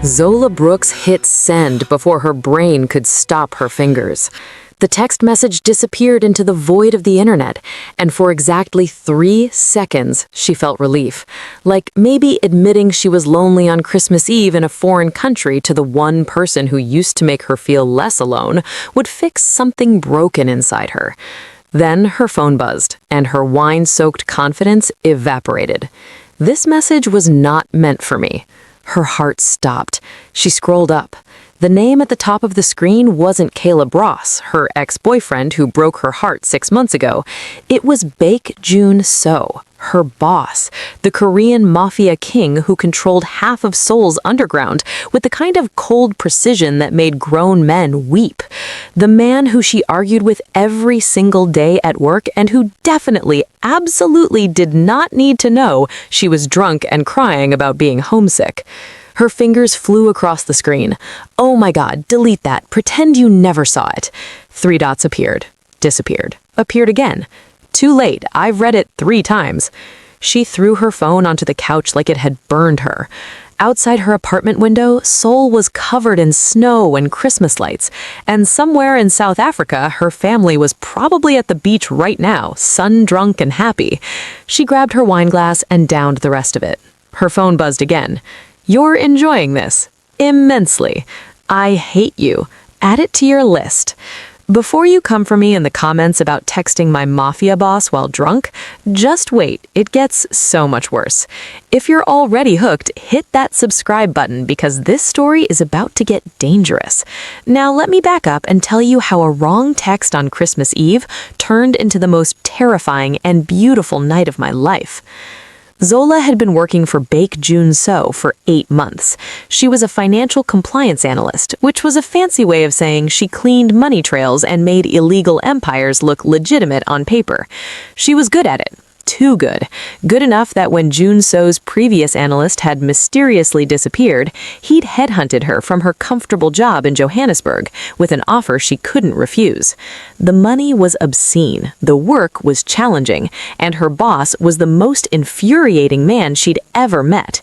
Zola Brooks hit send before her brain could stop her fingers. The text message disappeared into the void of the internet, and for exactly 3 seconds, she felt relief. Like maybe admitting she was lonely on Christmas Eve in a foreign country to the one person who used to make her feel less alone would fix something broken inside her. Then her phone buzzed, and her wine-soaked confidence evaporated. This message was not meant for me. Her heart stopped. She scrolled up. The name at the top of the screen wasn't Caleb Ross, her ex-boyfriend who broke her heart 6 months ago. It was Baek Joon-seo, her boss, the Korean Mafia king who controlled half of Seoul's underground with the kind of cold precision that made grown men weep. The man who she argued with every single day at work and who definitely, absolutely did not need to know she was drunk and crying about being homesick. Her fingers flew across the screen. Oh my God, delete that. Pretend you never saw it. 3 dots appeared, disappeared, appeared again. Too late, I've read it 3 times. She threw her phone onto the couch like it had burned her. Outside her apartment window, Seoul was covered in snow and Christmas lights, and somewhere in South Africa, her family was probably at the beach right now, sun-drunk and happy. She grabbed her wine glass and downed the rest of it. Her phone buzzed again. You're enjoying this. Immensely. I hate you. Add it to your list. Before you come for me in the comments about texting my Mafia boss while drunk, just wait, it gets so much worse. If you're already hooked, hit that subscribe button because this story is about to get dangerous. Now let me back up and tell you how a wrong text on Christmas Eve turned into the most terrifying and beautiful night of my life. Zola had been working for Baek Joon-seo for 8 months. She was a financial compliance analyst, which was a fancy way of saying she cleaned money trails and made illegal empires look legitimate on paper. She was good at it. Too good. Good enough that when Joon-seo's previous analyst had mysteriously disappeared, he'd headhunted her from her comfortable job in Johannesburg with an offer she couldn't refuse. The money was obscene, the work was challenging, and her boss was the most infuriating man she'd ever met.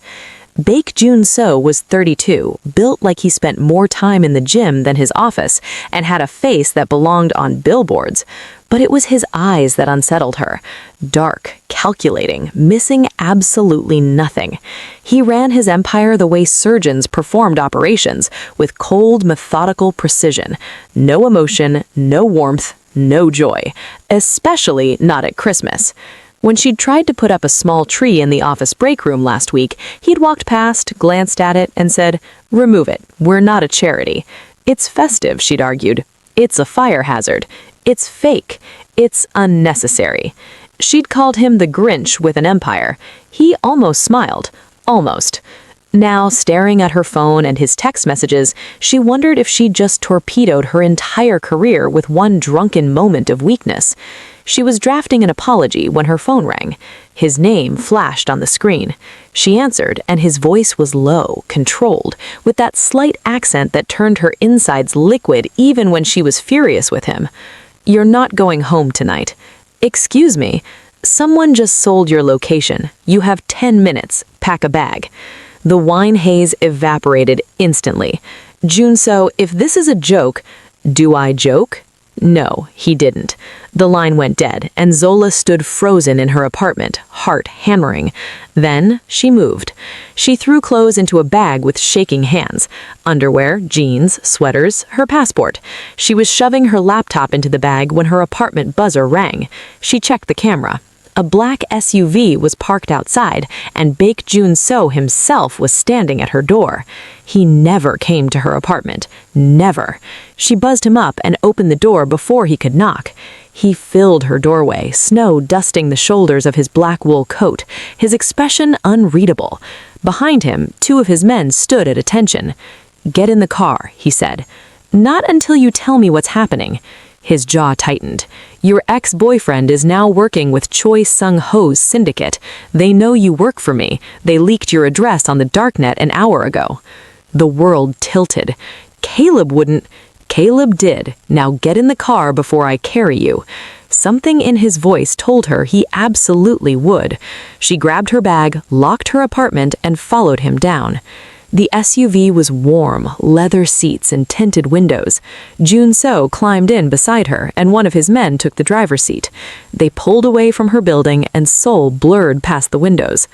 Baek Joon-seo was 32, built like he spent more time in the gym than his office, and had a face that belonged on billboards. But it was his eyes that unsettled her. Dark, calculating, missing absolutely nothing. He ran his empire the way surgeons performed operations, with cold, methodical precision. No emotion, no warmth, no joy. Especially not at Christmas. When she'd tried to put up a small tree in the office break room last week, he'd walked past, glanced at it, and said, "Remove it. We're not a charity." It's festive, she'd argued. It's a fire hazard. It's fake. It's unnecessary. She'd called him the Grinch with an empire. He almost smiled. Almost. Now, staring at her phone and his text messages, she wondered if she'd just torpedoed her entire career with one drunken moment of weakness. She was drafting an apology when her phone rang. His name flashed on the screen. She answered, and his voice was low, controlled, with that slight accent that turned her insides liquid even when she was furious with him. "You're not going home tonight." "Excuse me. Someone just sold your location. You have 10 minutes. Pack a bag." The wine haze evaporated instantly. "Joon-seo, if this is a joke..." "Do I joke?" No, he didn't. The line went dead, and Zola stood frozen in her apartment, heart hammering. Then she moved. She threw clothes into a bag with shaking hands. Underwear, jeans, sweaters, her passport. She was shoving her laptop into the bag when her apartment buzzer rang. She checked the camera. A black SUV was parked outside, and Baek Joon-seo himself was standing at her door. He never came to her apartment. Never. She buzzed him up and opened the door before he could knock. He filled her doorway, snow dusting the shoulders of his black wool coat, his expression unreadable. Behind him, 2 of his men stood at attention. "Get in the car," he said. "Not until you tell me what's happening." His jaw tightened. "Your ex-boyfriend is now working with Choi Sung-ho's syndicate. They know you work for me. They leaked your address on the darknet an hour ago." The world tilted. Caleb wouldn't... Caleb did. Now get in the car before I carry you. Something in his voice told her he absolutely would. She grabbed her bag, locked her apartment, and followed him down. The SUV was warm, leather seats and tinted windows. Joon-seo climbed in beside her, and one of his men took the driver's seat. They pulled away from her building, and Seoul blurred past the windows.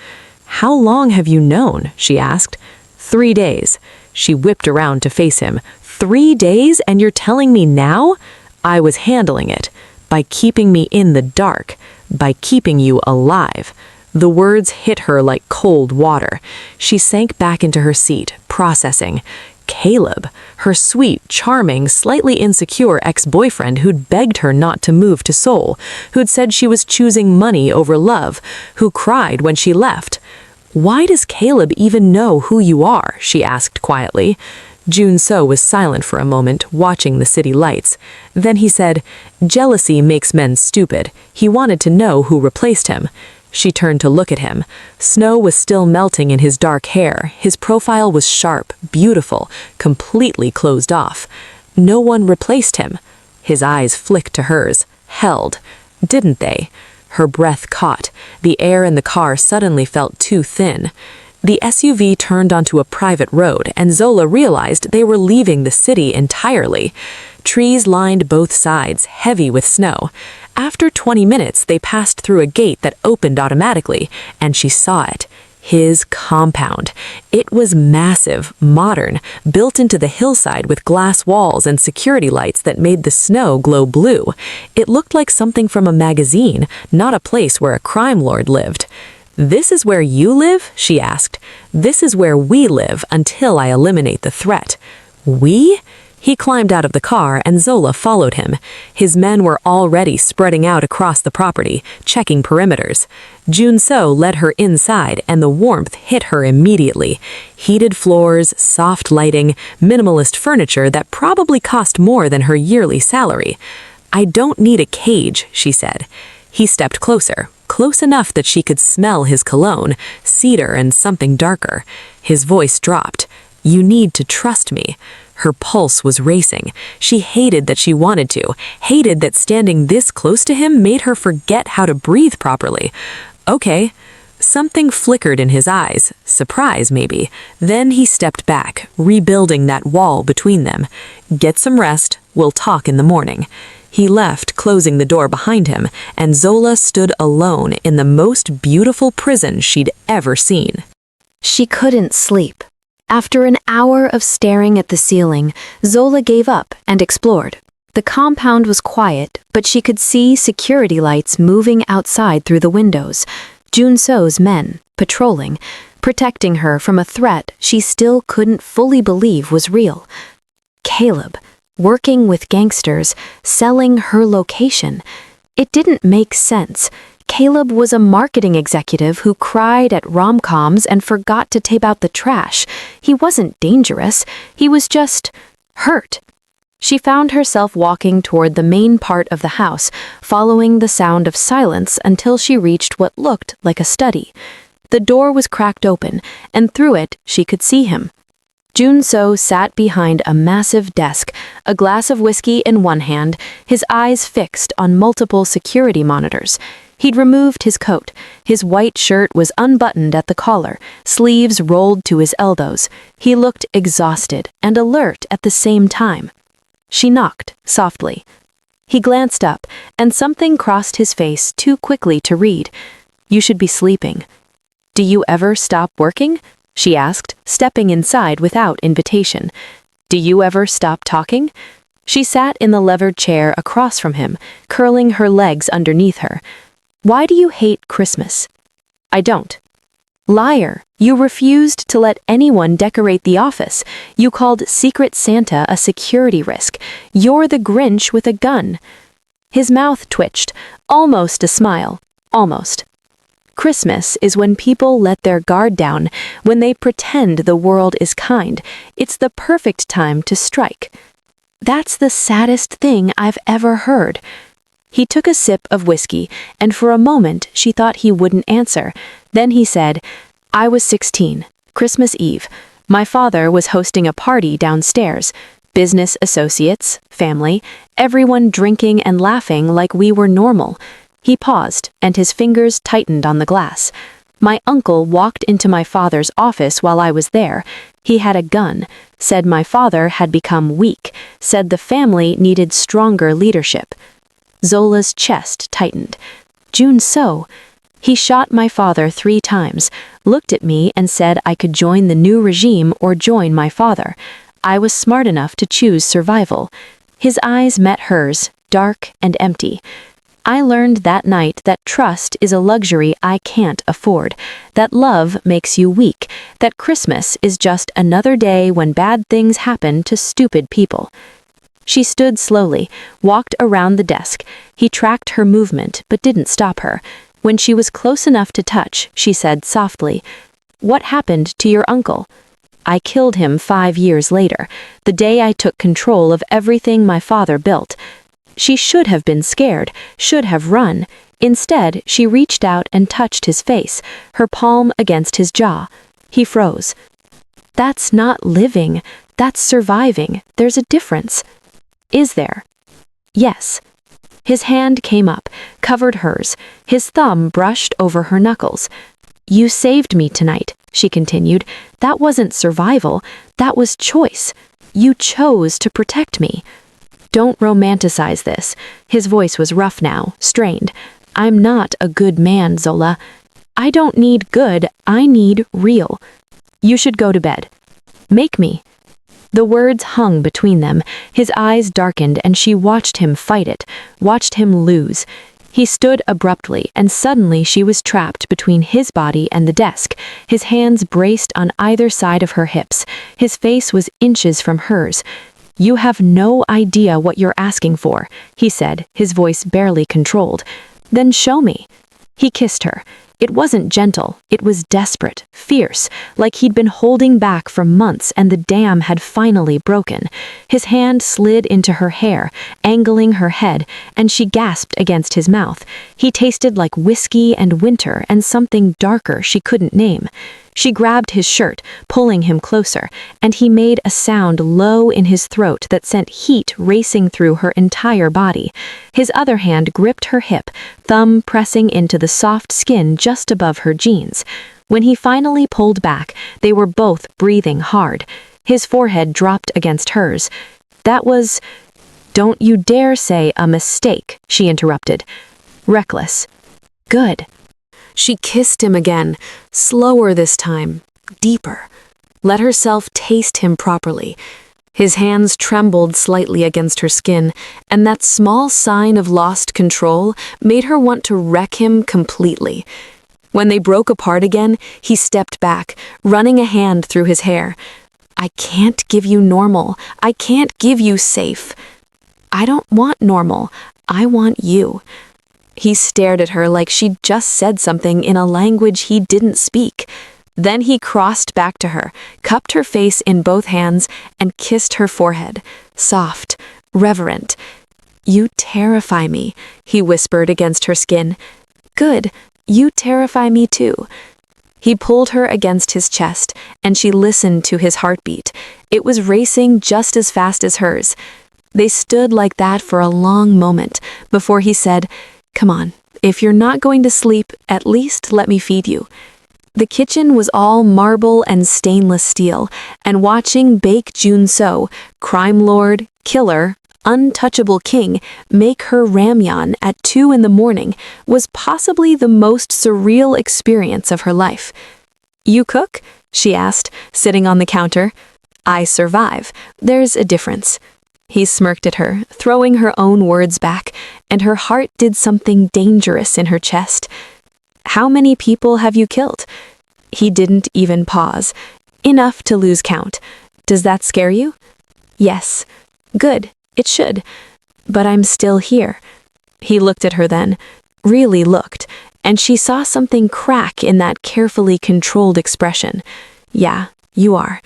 "How long have you known?" she asked. 3 days. She whipped around to face him. 3 days, and you're telling me now? I was handling it. By keeping me in the dark. By keeping you alive. The words hit her like cold water. She sank back into her seat, processing. Caleb, her sweet, charming, slightly insecure ex-boyfriend who'd begged her not to move to Seoul, who'd said she was choosing money over love, who cried when she left. "Why does Caleb even know who you are?" she asked quietly. Joon-seo was silent for a moment, watching the city lights. Then he said, "Jealousy makes men stupid. He wanted to know who replaced him." She turned to look at him. Snow was still melting in his dark hair. His profile was sharp, beautiful, completely closed off. No one replaced him. His eyes flicked to hers, held. Didn't they? Her breath caught. The air in the car suddenly felt too thin. The SUV turned onto a private road, and Zola realized they were leaving the city entirely. Trees lined both sides, heavy with snow. After 20 minutes, they passed through a gate that opened automatically, and she saw it. His compound. It was massive, modern, built into the hillside with glass walls and security lights that made the snow glow blue. It looked like something from a magazine, not a place where a crime lord lived. "This is where you live?" she asked. "This is where we live until I eliminate the threat." "We?" He climbed out of the car and Zola followed him. His men were already spreading out across the property, checking perimeters. Joon-seo led her inside and the warmth hit her immediately. Heated floors, soft lighting, minimalist furniture that probably cost more than her yearly salary. "I don't need a cage," she said. He stepped closer, close enough that she could smell his cologne, cedar and something darker. His voice dropped. "You need to trust me." Her pulse was racing. She hated that she wanted to, hated that standing this close to him made her forget how to breathe properly. "Okay." Something flickered in his eyes, surprise maybe. Then he stepped back, rebuilding that wall between them. "Get some rest, we'll talk in the morning." He left, closing the door behind him, and Zola stood alone in the most beautiful prison she'd ever seen. She couldn't sleep. After an hour of staring at the ceiling, Zola gave up and explored. The compound was quiet, but she could see security lights moving outside through the windows. Joon-seo's men, patrolling, protecting her from a threat she still couldn't fully believe was real. Caleb, working with gangsters, selling her location. It didn't make sense. Caleb was a marketing executive who cried at rom-coms and forgot to tape out the trash. He wasn't dangerous. He was just hurt. She found herself walking toward the main part of the house, following the sound of silence until she reached what looked like a study. The door was cracked open, and through it she could see him. Joon-seo sat behind a massive desk, a glass of whiskey in one hand, his eyes fixed on multiple security monitors. He'd removed his coat. His white shirt was unbuttoned at the collar, sleeves rolled to his elbows. He looked exhausted and alert at the same time. She knocked, softly. He glanced up, and something crossed his face too quickly to read. "You should be sleeping." "Do you ever stop working?" she asked, stepping inside without invitation. "Do you ever stop talking?" She sat in the levered chair across from him, curling her legs underneath her. "Why do you hate Christmas?" "I don't." "Liar. You refused to let anyone decorate the office. You called Secret Santa a security risk. You're the Grinch with a gun." His mouth twitched, almost a smile, almost. Christmas is when people let their guard down, when they pretend the world is kind. It's the perfect time to strike. That's the saddest thing I've ever heard. He took a sip of whiskey, and for a moment she thought he wouldn't answer. Then he said, "I was 16, Christmas Eve. My father was hosting a party downstairs. Business associates, family, everyone drinking and laughing like we were normal." He paused, and his fingers tightened on the glass. "My uncle walked into my father's office while I was there. he had a gun, said my father had become weak, said the family needed stronger leadership. Zola's chest tightened. Joon-seo. He shot my father 3 times, looked at me and said I could join the new regime or join my father. I was smart enough to choose survival. His eyes met hers, dark and empty. I learned that night that trust is a luxury I can't afford, that love makes you weak, that Christmas is just another day when bad things happen to stupid people. She stood slowly, walked around the desk. He tracked her movement but didn't stop her. When she was close enough to touch, she said softly, "What happened to your uncle?" "I killed him 5 years later, the day I took control of everything my father built." She should have been scared, should have run. Instead, she reached out and touched his face, her palm against his jaw. He froze. "That's not living, that's surviving. There's a difference." "Is there?" "Yes." His hand came up, covered hers. His thumb brushed over her knuckles. "You saved me tonight," she continued. "That wasn't survival, that was choice. You chose to protect me." "Don't romanticize this." His voice was rough now, strained. "I'm not a good man, Zola. I don't need good, I need real. You should go to bed. Make me." The words hung between them. His eyes darkened and she watched him fight it, watched him lose. He stood abruptly and suddenly she was trapped between his body and the desk, his hands braced on either side of her hips. His face was inches from hers. "You have no idea what you're asking for," he said, his voice barely controlled. "Then show me." He kissed her. It wasn't gentle, it was desperate, fierce, like he'd been holding back for months and the dam had finally broken. His hand slid into her hair, angling her head, and she gasped against his mouth. He tasted like whiskey and winter and something darker she couldn't name. She grabbed his shirt, pulling him closer, and he made a sound low in his throat that sent heat racing through her entire body. His other hand gripped her hip, thumb pressing into the soft skin just above her jeans. When he finally pulled back, they were both breathing hard. His forehead dropped against hers. "That was—" "Don't you dare say a mistake," she interrupted. "Reckless." "Good." She kissed him again, slower this time, deeper. Let herself taste him properly. His hands trembled slightly against her skin, and that small sign of lost control made her want to wreck him completely. When they broke apart again, he stepped back, running a hand through his hair. "I can't give you normal. I can't give you safe." "I don't want normal. I want you." He stared at her like she'd just said something in a language he didn't speak. Then he crossed back to her, cupped her face in both hands, and kissed her forehead, soft, reverent. "You terrify me," he whispered against her skin. "Good, you terrify me too." He pulled her against his chest, and she listened to his heartbeat. It was racing just as fast as hers. They stood like that for a long moment, before he said, "Come on, if you're not going to sleep, at least let me feed you." The kitchen was all marble and stainless steel, and watching Baek Joon-seo, crime lord, killer, untouchable king, make her ramyeon at 2 in the morning was possibly the most surreal experience of her life. "You cook?" she asked, sitting on the counter. "I survive. There's a difference." He smirked at her, throwing her own words back, and her heart did something dangerous in her chest. "How many people have you killed?" He didn't even pause. "Enough to lose count. Does that scare you?" "Yes." "Good, it should. But I'm still here." He looked at her then, really looked, and she saw something crack in that carefully controlled expression. "Yeah, you are."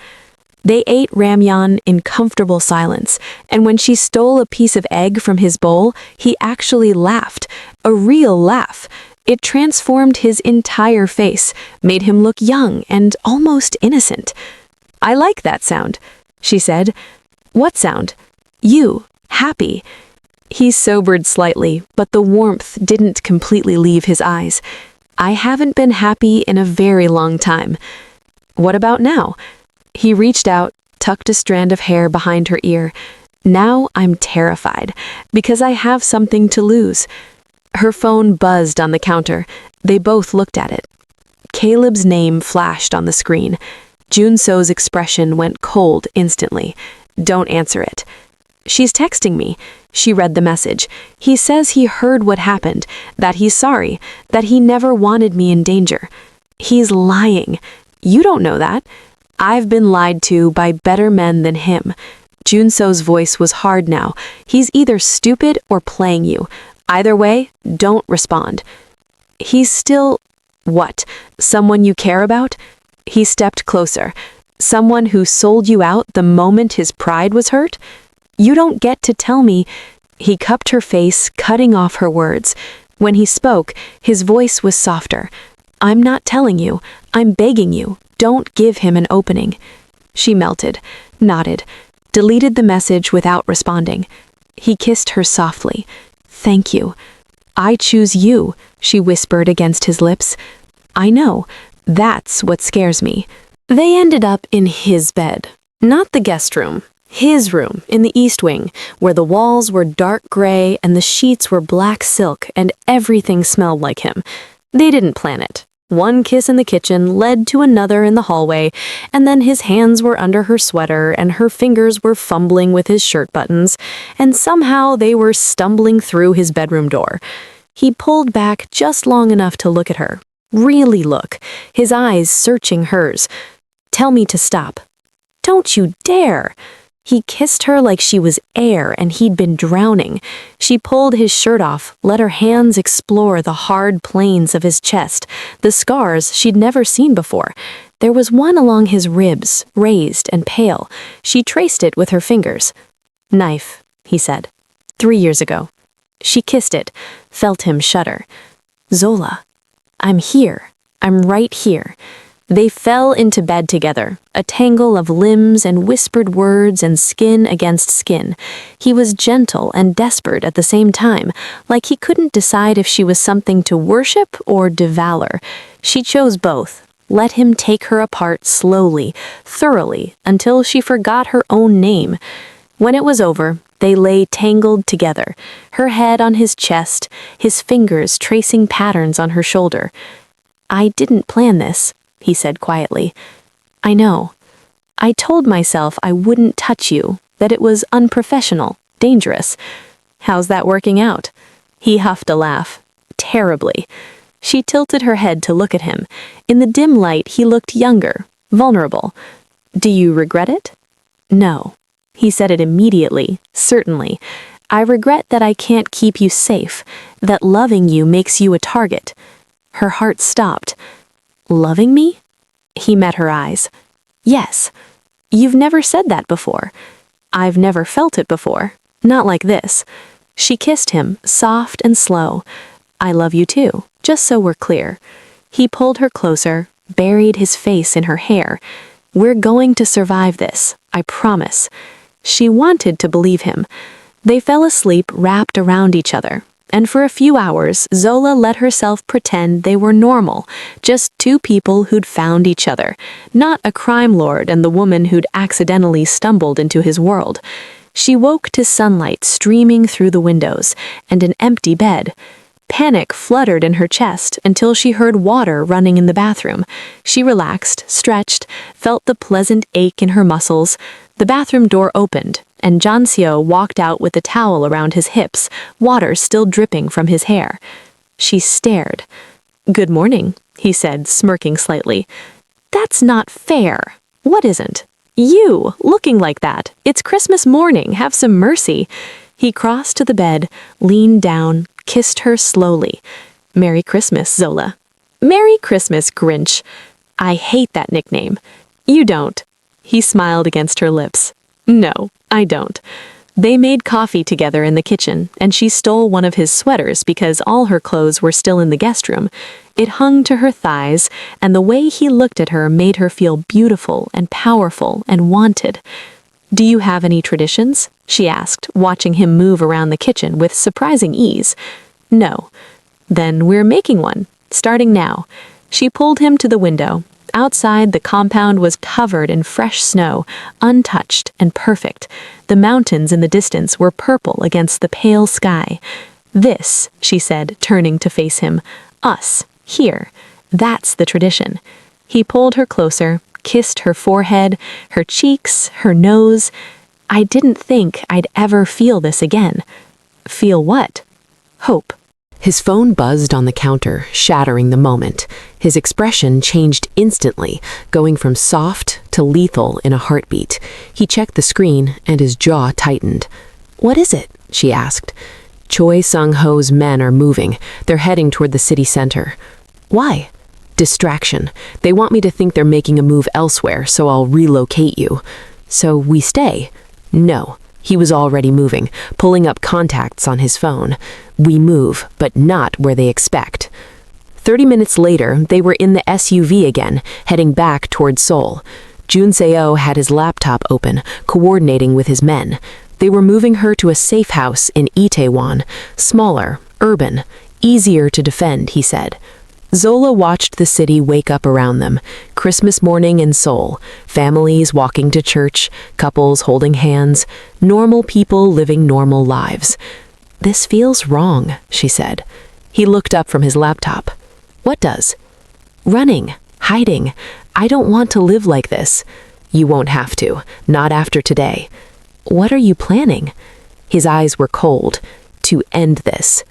They ate ramyeon in comfortable silence, and when she stole a piece of egg from his bowl, he actually laughed, a real laugh. It transformed his entire face, made him look young and almost innocent. "I like that sound," she said. "What sound?" "You, happy." He sobered slightly, but the warmth didn't completely leave his eyes. "I haven't been happy in a very long time." "What about now?" He reached out, tucked a strand of hair behind her ear. Now I'm terrified, because I have something to lose. Her phone buzzed on the counter. They both looked at it. Caleb's name flashed on the screen. Joon-seo's expression went cold instantly. Don't answer it. She's texting me. She read the message. He says he heard what happened, that he's sorry, that he never wanted me in danger. He's lying. You don't know that. I've been lied to by better men than him. Joon-seo's voice was hard now. He's either stupid or playing you. Either way, don't respond. He's still... what? Someone you care about? He stepped closer. Someone who sold you out the moment his pride was hurt? You don't get to tell me... He cupped her face, cutting off her words. When he spoke, his voice was softer. I'm not telling you. I'm begging you. Don't give him an opening. She melted, nodded, deleted the message without responding. He kissed her softly. Thank you. I choose you, she whispered against his lips. I know. That's what scares me. They ended up in his bed. Not the guest room. His room in the East Wing, where the walls were dark gray and the sheets were black silk and everything smelled like him. They didn't plan it. One kiss in the kitchen led to another in the hallway, and then his hands were under her sweater and her fingers were fumbling with his shirt buttons, and somehow they were stumbling through his bedroom door. He pulled back just long enough to look at her. Really look, his eyes searching hers. Tell me to stop. Don't you dare! He kissed her like she was air and he'd been drowning. She pulled his shirt off, let her hands explore the hard planes of his chest, the scars she'd never seen before. There was one along his ribs, raised and pale. She traced it with her fingers. Knife, he said. 3 years ago. She kissed it, felt him shudder. Zola, I'm here. I'm right here. They fell into bed together, a tangle of limbs and whispered words and skin against skin. He was gentle and desperate at the same time, like he couldn't decide if she was something to worship or devour. She chose both. Let him take her apart slowly, thoroughly, until she forgot her own name. When it was over, they lay tangled together, her head on his chest, his fingers tracing patterns on her shoulder. I didn't plan this, he said quietly. I know. I told myself I wouldn't touch you, that it was unprofessional, dangerous. How's that working out? He huffed a laugh. Terribly. She tilted her head to look at him. In the dim light, he looked younger, vulnerable. Do you regret it? No. He said it immediately, certainly. I regret that I can't keep you safe, that loving you makes you a target. Her heart stopped. Loving me? He met her eyes. Yes. You've never said that before. I've never felt it before. Not like this. She kissed him, soft and slow. I love you too, just so we're clear. He pulled her closer, buried his face in her hair. We're going to survive this, I promise. She wanted to believe him. They fell asleep wrapped around each other. And for a few hours, Zola let herself pretend they were normal, just two people who'd found each other, not a crime lord and the woman who'd accidentally stumbled into his world. She woke to sunlight streaming through the windows and an empty bed. Panic fluttered in her chest until she heard water running in the bathroom. She relaxed, stretched, felt the pleasant ache in her muscles. The bathroom door opened, and Joon-seo walked out with a towel around his hips, water still dripping from his hair. She stared. Good morning, he said, smirking slightly. That's not fair. What isn't? You, looking like that. It's Christmas morning, have some mercy. He crossed to the bed, leaned down, kissed her slowly. Merry Christmas, Zola. Merry Christmas, Grinch. I hate that nickname. You don't. He smiled against her lips. No, I don't. They made coffee together in the kitchen, and she stole one of his sweaters because all her clothes were still in the guest room. It hung to her thighs, and the way he looked at her made her feel beautiful and powerful and wanted. Do you have any traditions? She asked, watching him move around the kitchen with surprising ease. No. Then we're making one, starting now. She pulled him to the window. Outside, the compound was covered in fresh snow, untouched and perfect. The mountains in the distance were purple against the pale sky. "This," she said, turning to face him. "Us, here. That's the tradition." He pulled her closer, kissed her forehead, her cheeks, her nose. "I didn't think I'd ever feel this again." "Feel what?" "Hope." His phone buzzed on the counter, shattering the moment. His expression changed instantly, going from soft to lethal in a heartbeat. He checked the screen, and his jaw tightened. "What is it?" she asked. "Choi Sung-ho's men are moving. They're heading toward the city center." "Why?" "Distraction. They want me to think they're making a move elsewhere, so I'll relocate you." "So we stay?" "No." He was already moving, pulling up contacts on his phone. "We move, but not where they expect." 30 minutes later, they were in the SUV again, heading back toward Seoul. Joon-seo had his laptop open, coordinating with his men. They were moving her to a safe house in Itaewon, smaller, urban, easier to defend, he said. Zola watched the city wake up around them. Christmas morning in Seoul, families walking to church, couples holding hands, normal people living normal lives. "This feels wrong," she said. He looked up from his laptop. "What does?" "Running, hiding. I don't want to live like this." "You won't have to, not after today." "What are you planning?" His eyes were cold. "To end this."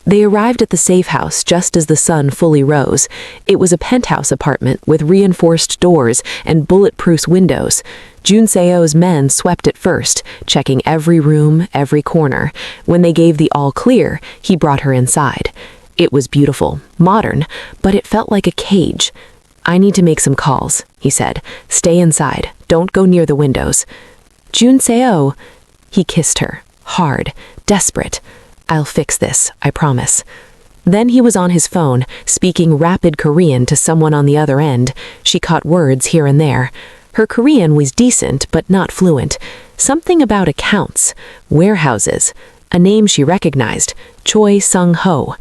They arrived at the safe house just as the sun fully rose. It was a penthouse apartment with reinforced doors and bulletproof windows. Joon-seo's men swept it first, checking every room, every corner. When they gave the all clear, he brought her inside. It was beautiful, modern, but it felt like a cage. "I need to make some calls," he said. "Stay inside. Don't go near the windows." "Joon-seo." He kissed her, hard, desperate. "I'll fix this, I promise." Then he was on his phone, speaking rapid Korean to someone on the other end. She caught words here and there. Her Korean was decent, but not fluent. Something about accounts, warehouses, a name she recognized, Choi Sung-ho.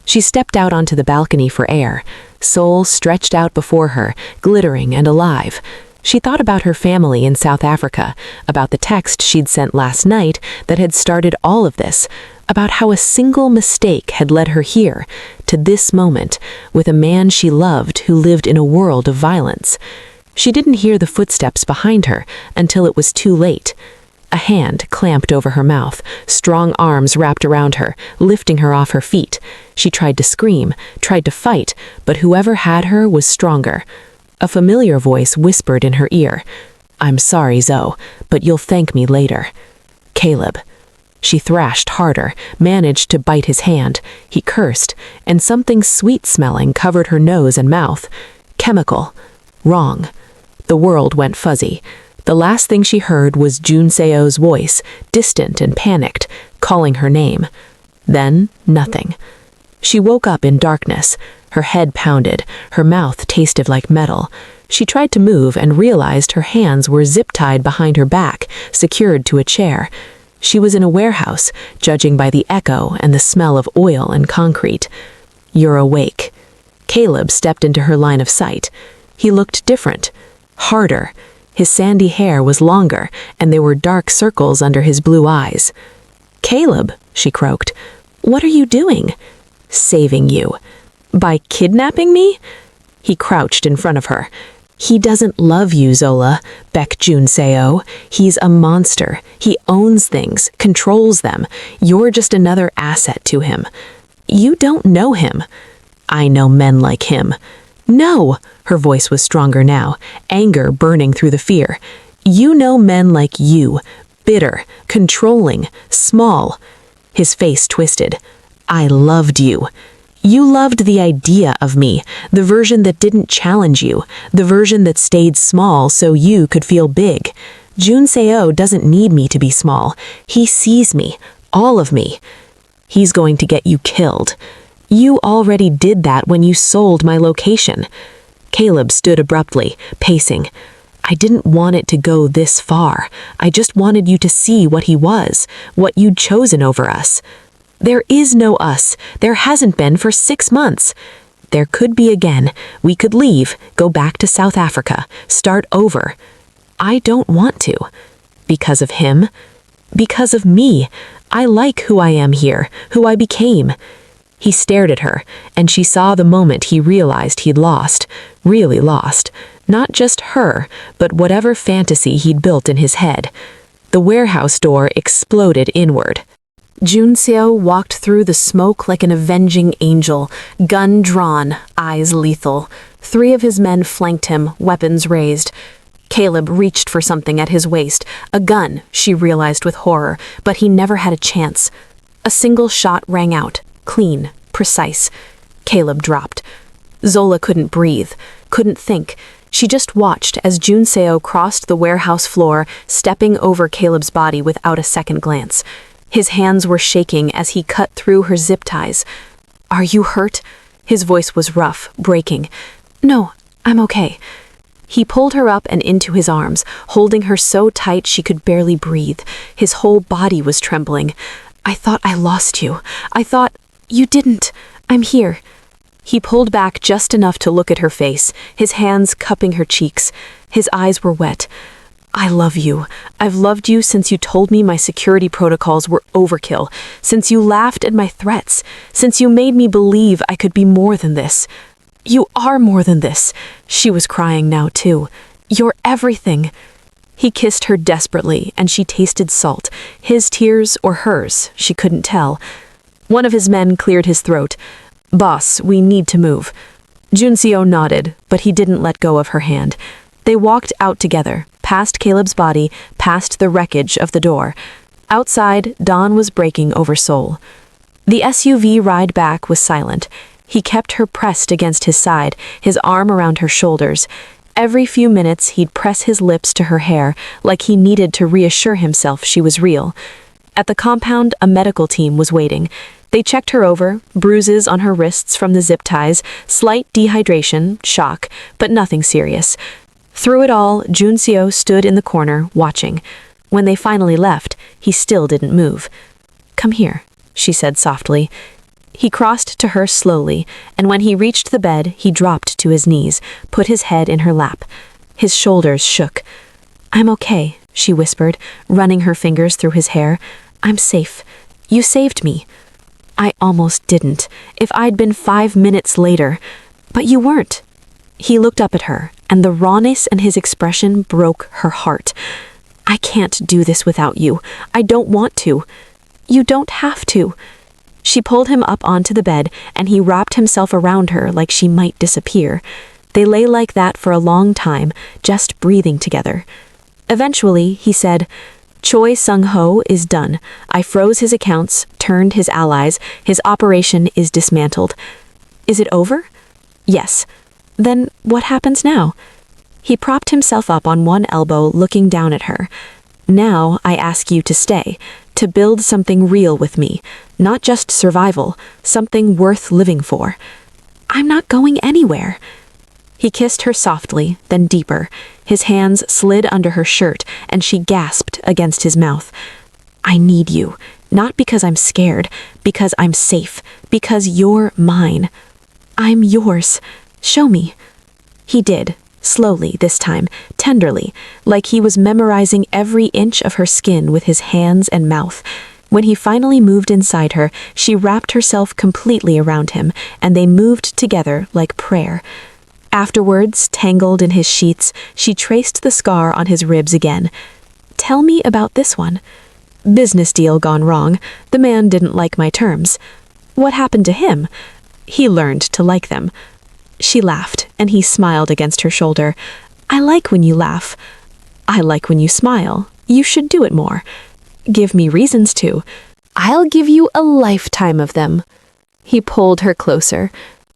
She stepped out onto the balcony for air. Seoul stretched out before her, glittering and alive. She thought about her family in South Africa, about the text she'd sent last night that had started all of this, about how a single mistake had led her here, to this moment, with a man she loved who lived in a world of violence. She didn't hear the footsteps behind her until it was too late. A hand clamped over her mouth, strong arms wrapped around her, lifting her off her feet. She tried to scream, tried to fight, but whoever had her was stronger. A familiar voice whispered in her ear, "I'm sorry, Zoe, but you'll thank me later." "Caleb." She thrashed harder, managed to bite his hand. He cursed, and something sweet-smelling covered her nose and mouth. Chemical. Wrong. The world went fuzzy. The last thing she heard was Joon-seo's voice, distant and panicked, calling her name. Then, nothing. She woke up in darkness. Her head pounded, her mouth tasted like metal. She tried to move and realized her hands were zip-tied behind her back, secured to a chair. She was in a warehouse, judging by the echo and the smell of oil and concrete. "You're awake." Caleb stepped into her line of sight. He looked different, harder. His sandy hair was longer, and there were dark circles under his blue eyes. "Caleb," she croaked, "what are you doing?" "Saving you." "By kidnapping me?" He crouched in front of her. "He doesn't love you, Zola, Baek Joon-seo. He's a monster. He owns things, controls them. You're just another asset to him. You don't know him." "I know men like him." "No," her voice was stronger now, anger burning through the fear. "You know men like you, bitter, controlling, small." His face twisted. "I loved you. You loved the idea of me, the version that didn't challenge you, the version that stayed small so you could feel big. Joon-seo doesn't need me to be small. He sees me, all of me. He's going to get you killed. You already did that when you sold my location." Caleb stood abruptly, pacing. "I didn't want it to go this far. I just wanted you to see what he was, what you'd chosen over us." "There is no us. There hasn't been for 6 months." There could be again. We could leave, go back to South Africa, start over. I don't want to. Because of him? Because of me. I like who I am here, who I became. He stared at her, and she saw the moment he realized he'd lost, really lost. Not just her, but whatever fantasy he'd built in his head. The warehouse door exploded inward. Joon-seo walked through the smoke like an avenging angel, gun drawn, eyes lethal. 3 of his men flanked him, weapons raised. Caleb reached for something at his waist, a gun, she realized with horror, but he never had a chance. A single shot rang out, clean, precise. Caleb dropped. Zola couldn't breathe, couldn't think. She just watched as Joon-seo crossed the warehouse floor, stepping over Caleb's body without a second glance. His hands were shaking as he cut through her zip ties. "Are you hurt?" His voice was rough, breaking. "No, I'm okay." He pulled her up and into his arms, holding her so tight she could barely breathe. His whole body was trembling. "I thought I lost you. I thought you didn't. I'm here." He pulled back just enough to look at her face, his hands cupping her cheeks. His eyes were wet. "I love you. I've loved you since you told me my security protocols were overkill, since you laughed at my threats, since you made me believe I could be more than this. You are more than this." She was crying now, too. "You're everything." He kissed her desperately, and she tasted salt. His tears or hers, she couldn't tell. One of his men cleared his throat. "Boss, we need to move." Joon-seo nodded, but he didn't let go of her hand. They walked out together, past Caleb's body, past the wreckage of the door. Outside, dawn was breaking over Seoul. The SUV ride back was silent. He kept her pressed against his side, his arm around her shoulders. Every few minutes, he'd press his lips to her hair, like he needed to reassure himself she was real. At the compound, a medical team was waiting. They checked her over, bruises on her wrists from the zip ties, slight dehydration, shock, but nothing serious. Through it all, Joon-seo stood in the corner, watching. When they finally left, he still didn't move. "Come here," she said softly. He crossed to her slowly, and when he reached the bed, he dropped to his knees, put his head in her lap. His shoulders shook. "I'm okay," she whispered, running her fingers through his hair. "I'm safe. You saved me." "I almost didn't. If I'd been 5 minutes later. But you weren't." He looked up at her, and the rawness in his expression broke her heart. "I can't do this without you. I don't want to." "You don't have to." She pulled him up onto the bed, and he wrapped himself around her like she might disappear. They lay like that for a long time, just breathing together. Eventually, he said, "Choi Sung-ho is done. I froze his accounts, turned his allies. His operation is dismantled." "Is it over?" "Yes." "Then what happens now?" He propped himself up on one elbow, looking down at her. "Now I ask you to stay, to build something real with me, not just survival, something worth living for." "I'm not going anywhere." He kissed her softly, then deeper. His hands slid under her shirt, and she gasped against his mouth. "I need you, not because I'm scared, because I'm safe, because you're mine. I'm yours. Show me." He did. Slowly this time, tenderly, like he was memorizing every inch of her skin with his hands and mouth. When he finally moved inside her, she wrapped herself completely around him, and they moved together like prayer. Afterwards, tangled in his sheets, she traced the scar on his ribs again. "Tell me about this one." "Business deal gone wrong. The man didn't like my terms." "What happened to him?" "He learned to like them." She laughed, and he smiled against her shoulder. "I like when you laugh." "I like when you smile. You should do it more." "Give me reasons to." "I'll give you a lifetime of them." He pulled her closer.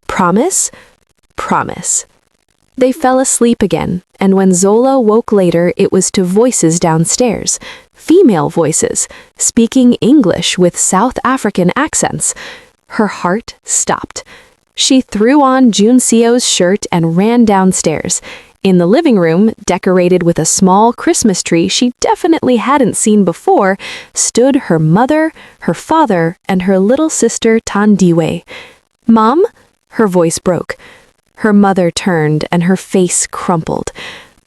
"Promise?" "Promise." They fell asleep again, and when Zola woke later, it was to voices downstairs. Female voices, speaking English with South African accents. Her heart stopped. She threw on Joon-seo's shirt and ran downstairs. In the living room, decorated with a small Christmas tree she definitely hadn't seen before, stood her mother, her father, and her little sister Tan Diwei. "Mom?" Her voice broke. Her mother turned and her face crumpled.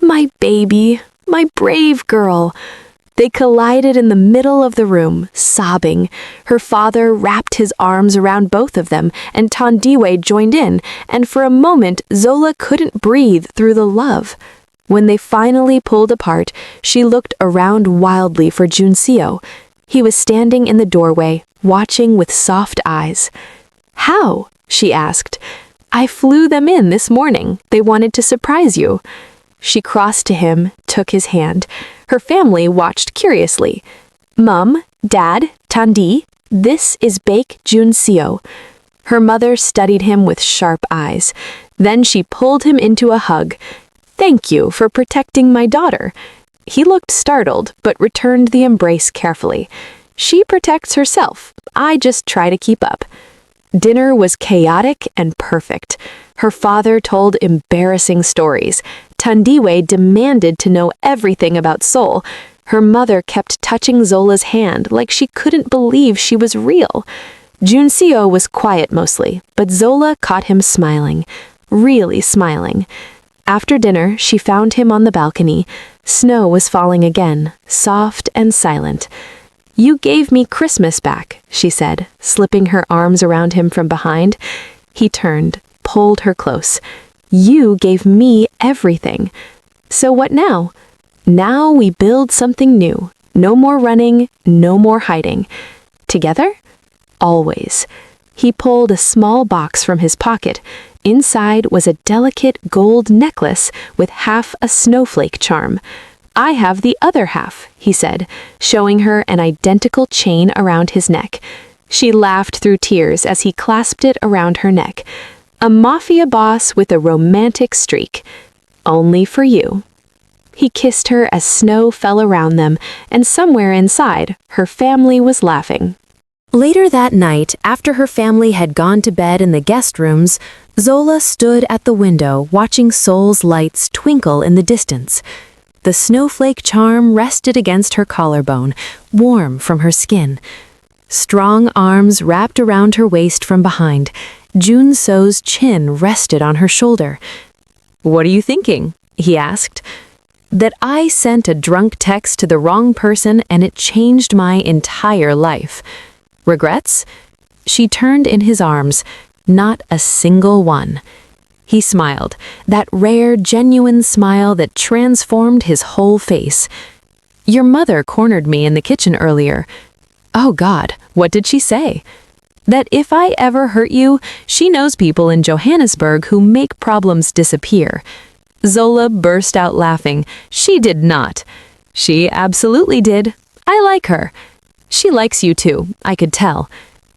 My baby, my brave girl. They collided in the middle of the room, sobbing. Her father wrapped his arms around both of them, and Tandiwe joined in, and for a moment Zola couldn't breathe through the love. When they finally pulled apart, she looked around wildly for Joon-seo. He was standing in the doorway, watching with soft eyes. How? She asked. I flew them in this morning. They wanted to surprise you. She crossed to him, took his hand. Her family watched curiously. Mum, Dad, Tandi, this is Baek Joon-seo. Her mother studied him with sharp eyes. Then she pulled him into a hug. Thank you for protecting my daughter. He looked startled, but returned the embrace carefully. She protects herself. I just try to keep up. Dinner was chaotic and perfect. Her father told embarrassing stories. Tandiwe demanded to know everything about Seoul. Her mother kept touching Zola's hand like she couldn't believe she was real. Joon-seo was quiet mostly, but Zola caught him smiling. Really smiling. After dinner, she found him on the balcony. Snow was falling again, soft and silent. You gave me Christmas back, she said, slipping her arms around him from behind. He turned, pulled her close. You gave me everything. So what now? Now we build something new. No more running, no more hiding. Together? Always. He pulled a small box from his pocket. Inside was a delicate gold necklace with half a snowflake charm. I have the other half, he said, showing her an identical chain around his neck. She laughed through tears as he clasped it around her neck. A Mafia boss with a romantic streak. Only for you. He kissed her as snow fell around them, and somewhere inside, her family was laughing. Later that night, after her family had gone to bed in the guest rooms, Zola stood at the window watching Seoul's lights twinkle in the distance. The snowflake charm rested against her collarbone, warm from her skin. Strong arms wrapped around her waist from behind. Joon-seo's chin rested on her shoulder. What are you thinking? He asked. That I sent a drunk text to the wrong person and it changed my entire life. Regrets? She turned in his arms. Not a single one. He smiled, that rare, genuine smile that transformed his whole face. Your mother cornered me in the kitchen earlier. Oh God, what did she say? That if I ever hurt you, she knows people in Johannesburg who make problems disappear. Zola burst out laughing. She did not. She absolutely did. I like her. She likes you too, I could tell.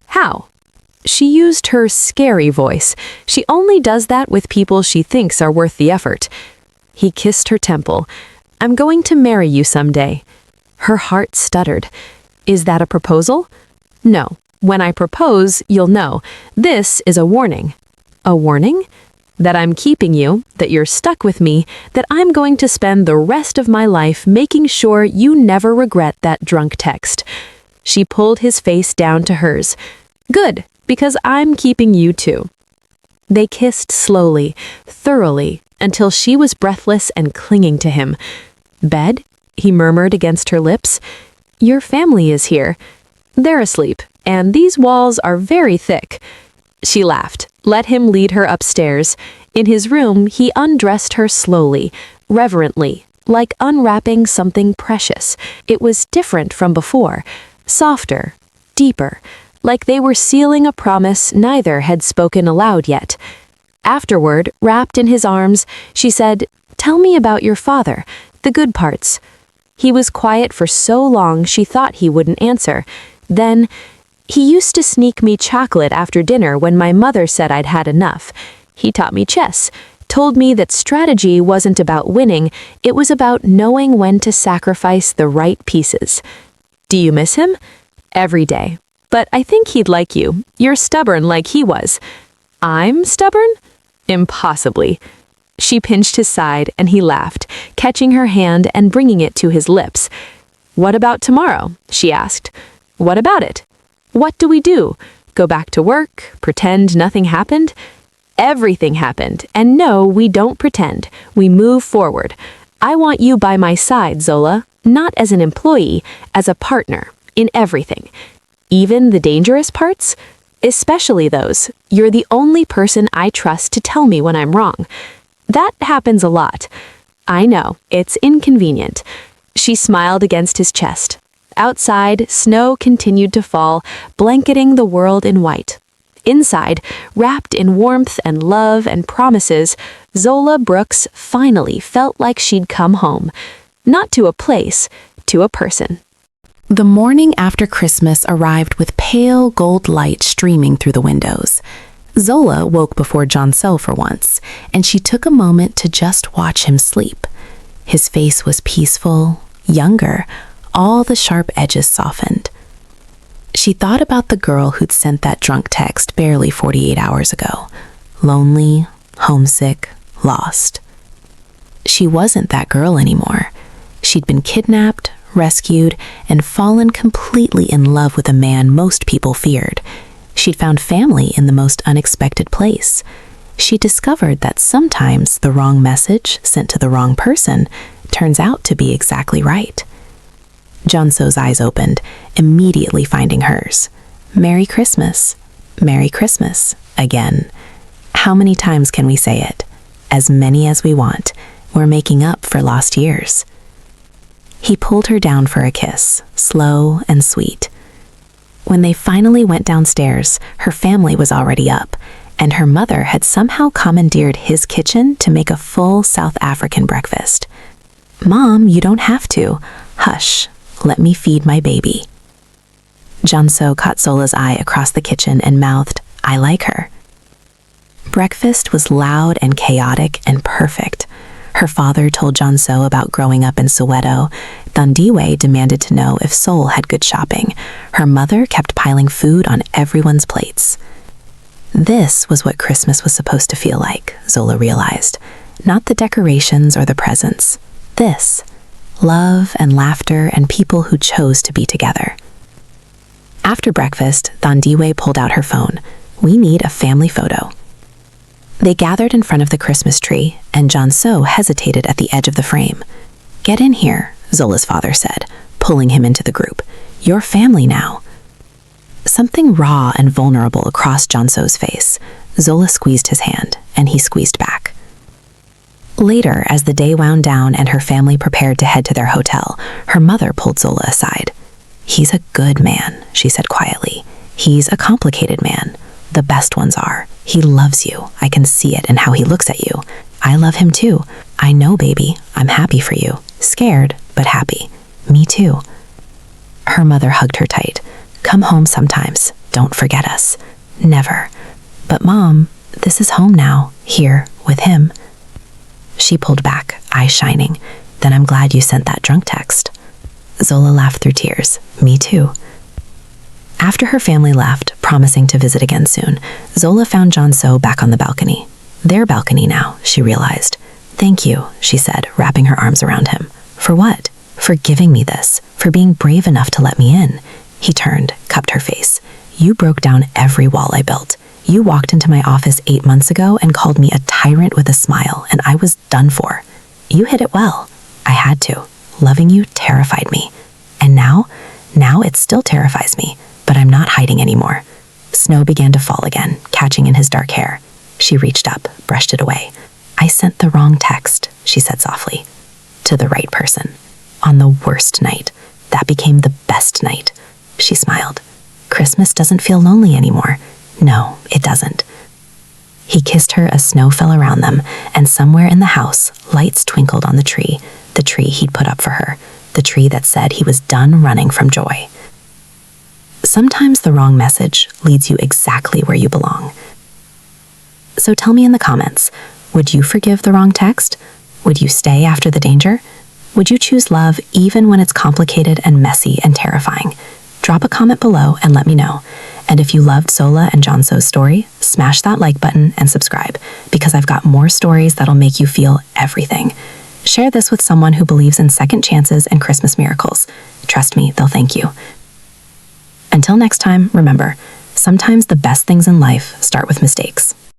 How? She used her scary voice. She only does that with people she thinks are worth the effort. He kissed her temple. I'm going to marry you someday. Her heart stuttered. Is that a proposal? No. When I propose, you'll know. This is a warning. A warning? That I'm keeping you, that you're stuck with me, that I'm going to spend the rest of my life making sure you never regret that drunk text. She pulled his face down to hers. Good, because I'm keeping you too. They kissed slowly, thoroughly, until she was breathless and clinging to him. Bed? He murmured against her lips. Your family is here. They're asleep, and these walls are very thick. She laughed, let him lead her upstairs. In his room, he undressed her slowly, reverently, like unwrapping something precious. It was different from before, softer, deeper, like they were sealing a promise neither had spoken aloud yet. Afterward, wrapped in his arms, she said, Tell me about your father, the good parts. He was quiet for so long she thought he wouldn't answer. Then, he used to sneak me chocolate after dinner when my mother said I'd had enough. He taught me chess, told me that strategy wasn't about winning, it was about knowing when to sacrifice the right pieces. Do you miss him? Every day. But I think he'd like you. You're stubborn like he was. I'm stubborn? Impossibly. She pinched his side and he laughed, catching her hand and bringing it to his lips. What about tomorrow? She asked. What about it? What do we do? Go back to work? Pretend nothing happened? Everything happened, and no, we don't pretend. We move forward. I want you by my side, Zola, not as an employee, as a partner, in everything. Even the dangerous parts? Especially those. You're the only person I trust to tell me when I'm wrong. That happens a lot. I know, it's inconvenient. She smiled against his chest. Outside, snow continued to fall, blanketing the world in white. Inside, wrapped in warmth and love and promises, Zola Brooks finally felt like she'd come home. Not to a place, to a person. The morning after Christmas arrived with pale gold light streaming through the windows. Zola woke before Joon-seo for once, and she took a moment to just watch him sleep. His face was peaceful, younger, all the sharp edges softened. She thought about the girl who'd sent that drunk text barely 48 hours ago. Lonely, homesick, lost. She wasn't that girl anymore. She'd been kidnapped, rescued, and fallen completely in love with a man most people feared. She'd found family in the most unexpected place. She discovered that sometimes the wrong message sent to the wrong person turns out to be exactly right. Joon-seo's eyes opened, immediately finding hers. Merry Christmas. Merry Christmas. Again. How many times can we say it? As many as we want. We're making up for lost years. He pulled her down for a kiss, slow and sweet. When they finally went downstairs, her family was already up, and her mother had somehow commandeered his kitchen to make a full South African breakfast. Mom, you don't have to. Hush. Let me feed my baby. Joon-seo caught Zola's eye across the kitchen and mouthed, I like her. Breakfast was loud and chaotic and perfect. Her father told Joon-seo about growing up in Soweto. Thandiwe demanded to know if Seoul had good shopping. Her mother kept piling food on everyone's plates. This was what Christmas was supposed to feel like, Zola realized. Not the decorations or the presents. This. Love and laughter and people who chose to be together. After breakfast, Thandiwe pulled out her phone. We need a family photo. They gathered in front of the Christmas tree, and Joon-seo hesitated at the edge of the frame. Get in here, Zola's father said, pulling him into the group. You're family now. Something raw and vulnerable across Joon-seo's face. Zola squeezed his hand, and he squeezed back. Later, as the day wound down and her family prepared to head to their hotel, her mother pulled Zola aside. He's a good man, she said quietly. He's a complicated man. The best ones are. He loves you. I can see it in how he looks at you. I love him too. I know, baby. I'm happy for you. Scared, but happy. Me too. Her mother hugged her tight. Come home sometimes. Don't forget us. Never. But Mom, this is home now, here, with him. She pulled back, eyes shining. Then I'm glad you sent that drunk text. Zola laughed through tears. Me too. After her family left, promising to visit again soon, Zola found Joon-seo back on the balcony. Their balcony now, she realized. Thank you, she said, wrapping her arms around him. For what? For giving me this, for being brave enough to let me in. He turned, cupped her face. You broke down every wall I built. You walked into my office 8 months ago and called me a tyrant with a smile, and I was done for. You hit it well. I had to. Loving you terrified me. And now it still terrifies me, but I'm not hiding anymore. Snow began to fall again, catching in his dark hair. She reached up, brushed it away. I sent the wrong text, she said softly. To the right person. On the worst night. That became the best night. She smiled. Christmas doesn't feel lonely anymore. No, it doesn't. He kissed her as snow fell around them, and somewhere in the house, lights twinkled on the tree he'd put up for her, the tree that said he was done running from joy. Sometimes the wrong message leads you exactly where you belong. So tell me in the comments, would you forgive the wrong text? Would you stay after the danger? Would you choose love even when it's complicated and messy and terrifying? Drop a comment below and let me know. And if you loved Zola and Joon-seo's story, smash that like button and subscribe, because I've got more stories that'll make you feel everything. Share this with someone who believes in second chances and Christmas miracles. Trust me, they'll thank you. Until next time, remember, sometimes the best things in life start with mistakes.